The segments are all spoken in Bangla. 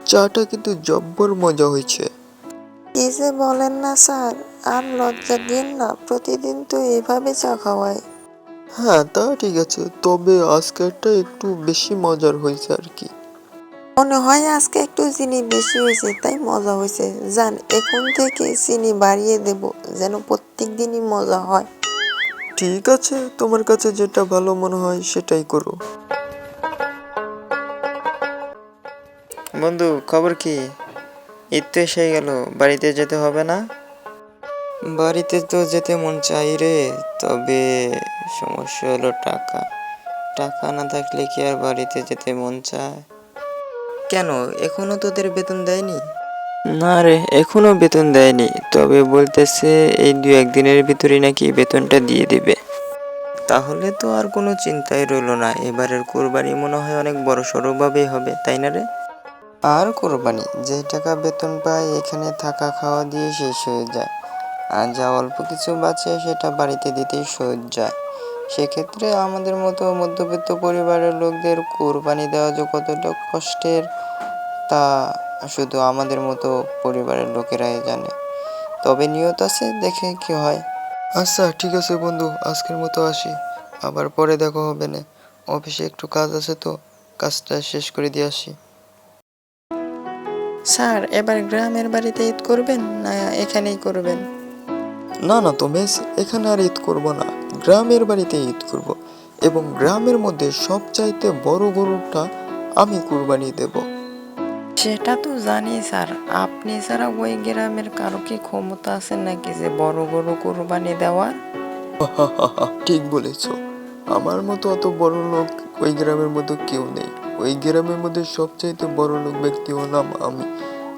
চাটা কিন্তু জব্বর মজা হয়েছে। কি যে বলেন না স্যার, আর লজ্জা দিন না, প্রতিদিন তো এভাবে চা খাওয়ায়। হ্যাঁ, তা ঠিক আছে, তবে আজকেরটা একটু বেশি মজার হয়েছে আর কি। মনে হয় আজকে একটু চিনি বেশি হয়েছে, তাই মজা হয়েছে। জান, এখন থেকে চিনি বাড়িয়ে দেব, যেন প্রত্যেক দিনই মজা হয়। ঠিক আছে, তোমার কাছে যেটা ভালো মনে হয় সেটাই করো। বন্ধু, খবর কি? ঈদ তো এসে গেল, বাড়িতে যেতে হবে না? বাড়িতে তো যেতে মন চাই রে, তবে সমস্যা হলো টাকা। টাকা না থাকলে কি আর বাড়িতে যেতে মন চায়? কেন, এখনো তোদের বেতন দেয়নি? না রে, এখনো বেতন দেয়নি, তবে বলতেছে এই 2-1 দিনের ভিতরেই নাকি বেতনটা দিয়ে দিবে। তাহলে তো আর কোনো চিন্তাই রইলো না, এবারের কোরবানি মনে হয় অনেক বড় সড়োভাবেই হবে, তাই না রে? আর কোরবানি, যে টাকা বেতন পাই এখানে থাকা খাওয়া দিয়ে শেষ হয়ে যায়, আর যা অল্প কিছু বাঁচে সেটা বাড়িতে দিতেই সহজ যায়। সেক্ষেত্রে আমাদের মতো মধ্যবিত্ত পরিবারের লোকদের কোরবানি দেওয়া যে কতটা কষ্টের, তা শুধু আমাদের মতো পরিবারের লোকেরাই জানে। তবে নিয়ত আছে, দেখে কি হয়। আচ্ছা ঠিক আছে বন্ধু, আজকের মতো আসি, আবার পরে দেখা হবে না। অফিসে একটু কাজ আছে, তো কাজটা শেষ করে দিয়ে আসি। স্যার, এবার গ্রামের বাড়িতে ঈদ করবেন না এখানেই করবেন? না না তোমেশ, এখানে আর ঈদ করব না, গ্রামের বাড়িতে ঈদ করব, এবং গ্রামের মধ্যে সবচাইতে বড় গরুটা আমি কুরবানি দেব। সেটা তো জানি স্যার, আপনি ছাড়া ওই গ্রামের কারো কি ক্ষমতা আছে নাকি যে বড় গরু কোরবানি দেওয়ার? ঠিক বলেছ, আমার মতো অত বড় লোক ওই গ্রামের মধ্যে কেউ নেই। ওই গ্রামের মধ্যে সবচাইতে বড় লোক ব্যক্তি হলাম আমি,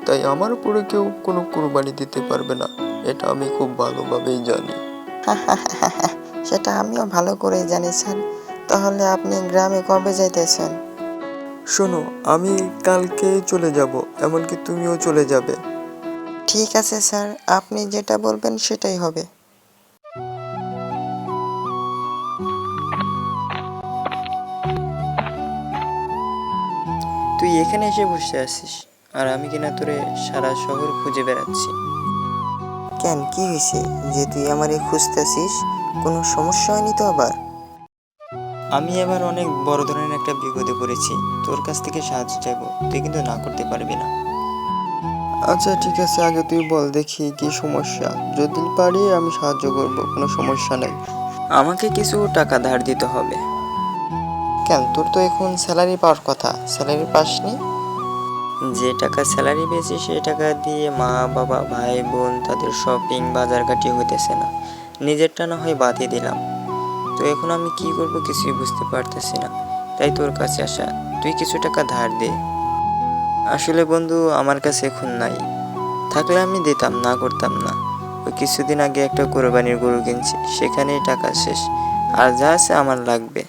তাই আমার উপরে কেউ কোনো কুরবানি দিতে পারবে না, এটা আমি খুব ভালোভাবেই জানি। সেটা আমিও ভালো করেই জানি স্যার। তাহলে আপনি গ্রামে কবে যাইতেছেন? শোনো, আমি কালকে চলে যাব, এমনকি তুমিও চলে যাবে। ঠিক আছে স্যার, আপনি যেটা বলবেন সেটাই হবে। তুই এখানে এসে বসে আছিস, আর আমি কিনা তোরে সারা শহর খুঁজে বেড়াচ্ছি। কেন, কি হয়েছে যে তুই আমারে খুঁজতেছিস? কোনো সমস্যা হয়নি তো আবার? আমি এবার অনেক বড় ধরনের একটা বিপদে পড়েছি, তোর কাছ থেকে সাহায্য চাইবো, তুই কিন্তু না করতে পারবি না। আচ্ছা ঠিক আছে, আগে তুই বল দেখি কি সমস্যা, যদি পারি আমি সাহায্য করব, কোনো সমস্যা নেই। আমাকে কিছু টাকা ধার দিতে হবে। কেন, তোর তো এখন স্যালারি পাওয়ার কথা, স্যালারি পাসনি? যে টাকা স্যালারি পেয়েছি সেই টাকা দিয়ে মা বাবা ভাই বোন তাদের শপিং বাজার কাটি হইতেছে না, নিজেরটা না হয় বাদই দিলাম। তো এখন আমি কি করব কিছুই বুঝতে পারতেছি না, তাই তোর কাছে আসা, তুই কিছু টাকা ধার দে। আসলে বন্ধু, আমার কাছে এখন নাই, থাকলে আমি দিতাম, না করতাম না। ওই কিছুদিন আগে একটা কোরবানির গরু কিনছি, সেখানেই টাকা শেষ, আর যা আছে আমার লাগবে।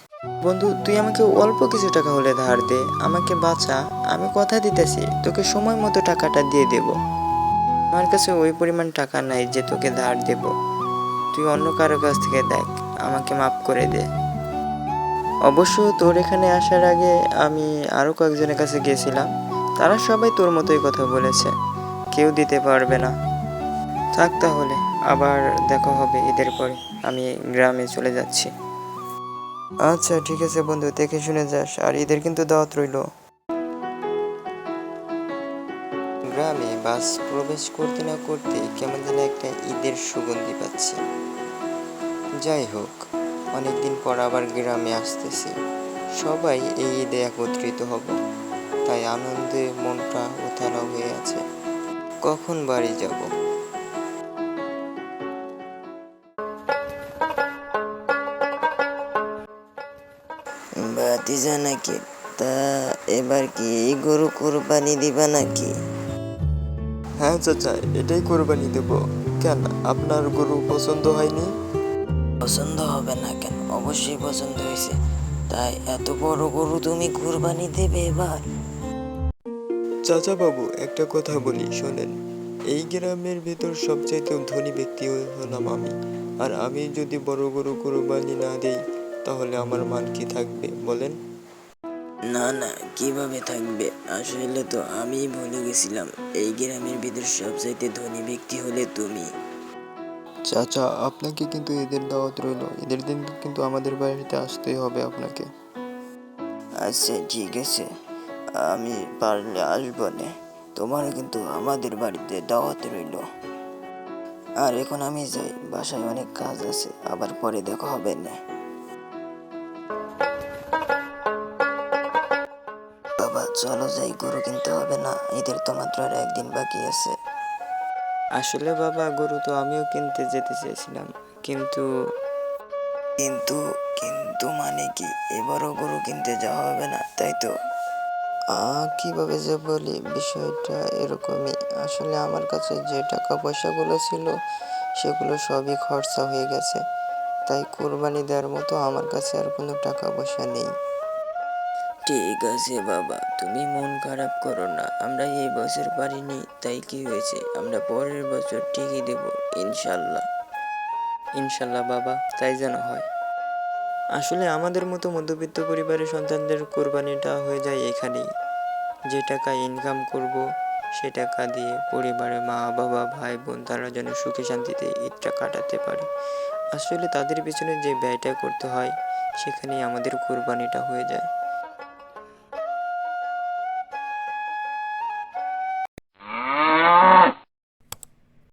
বন্ধু, তুই আমাকে অল্প কিছু টাকা হলে ধার দে, আমাকে বাঁচা, আমি কথা দিতেছি তোকে সময় মতো টাকাটা দিয়ে দেব। আমার কাছে ওই পরিমাণ টাকা নাই যে তোকে ধার দেব, তুই অন্য কারো কাছ থেকে দেখ, আমাকে মাফ করে দে। অবশ্য তোর এখানে আসার আগে আমি আরও কয়েকজনের কাছে গেছিলাম, তারা সবাই তোর মতোই কথা বলেছে, কেউ দিতে পারবে না। থাক তাহলে, আবার দেখা হবে ঈদের পরে, আমি গ্রামে চলে যাচ্ছি। আচ্ছা ঠিক আছে বন্ধু, দেখে শুনে যাস, আর ঈদের কিন্তু দাওয়াত রইল। গ্রামে বাস প্রবেশ করতে না করতে কেমন যেন একটা ঈদের সুগন্ধি পাচ্ছি। যাই হোক, অনেকদিন পর আবার গ্রামে আসতেছি, সবাই এই ঈদে একত্রিত হব, তাই আনন্দে মনটা উথালা হয়ে আছে। কখন বাড়ি যাব? ভাতিজা নাকি? তা এবার কি এই গরু কোরবানি দিবা নাকি? হ্যাঁ চাচা, এটাই কোরবানি দেব। কেন, আপনার গরু পছন্দ হয়নি? পছন্দ হবে না কেন, অবশ্যই পছন্দ হয়েছে। তাই এত বড় গরু তুমি কোরবানি দেবে এবার? চাচা বাবু, একটা কথা বলি শোনেন, এই গ্রামের ভিতর সবচাইতে ধনী ব্যক্তি হলাম আমি, আর আমি যদি বড় গরু কোরবানি না দেই তাহলে আমার মান কি থাকবে বলেন? না না, কিভাবে থাকবে? আসলে তো আমি ভুলে গেছিলাম, এই গ্রামের ভিতর সবচাইতে ধনী ব্যক্তি হলে তুমি। চাচা, আপনাকে কিন্তু ঈদের দাওয়াত রইলো। ঈদের দিন কিন্তু আমাদের বাড়িতে আসতেই হবে আপনাকে। আচ্ছা ঠিক আছে, আমি পারলে আসবো নে। তোমারও কিন্তু আমাদের বাড়িতে দাওয়াত রইল। আর এখন আমি যাই, বাসায় অনেক কাজ আছে, আবার পরে দেখা হবে না। বাবা চলো যাই, গরু কিনতে হবে না? ঈদের তো মাত্র আর একদিন বাকি আছে। আসলে বাবা, গরু তো আমিও কিনতে যেতে চেয়েছিলাম, কিন্তু কিন্তু কিন্তু মানে কি, এবারও গরু কিনতে যাওয়া হবে না তাই তো? কিভাবে যে বলি, বিষয়টা এরকমই। আসলে আমার কাছে যে টাকা পয়সাগুলো ছিল সেগুলো সবই খরচা হয়ে গেছে, তাই কোরবানি দেওয়ার মতো আমার কাছে আর কোনো টাকা পয়সা নেই। ঠিক আছে বাবা, তুমি মন খারাপ করো না, আমরা এই বছর পারিনি তাই কি হয়েছে, আমরা পরের বছর ঠিকই দেব, ইনশাল্লাহ। ইনশাল্লাহ বাবা, তাই যেন হয়। আসলে আমাদের মতো মধ্যবিত্ত পরিবারের সন্তানদের কোরবানিটা হয়ে যায় এখানেই। যে টাকা ইনকাম করব সে টাকা দিয়ে পরিবারে মা বাবা ভাই বোন তারা যেন সুখে শান্তিতে ঈদটা কাটাতে পারে। আসলে তাদের পিছনে যে ব্যয়টা করতে হয় সেখানেই আমাদের কোরবানিটা হয়ে যায়।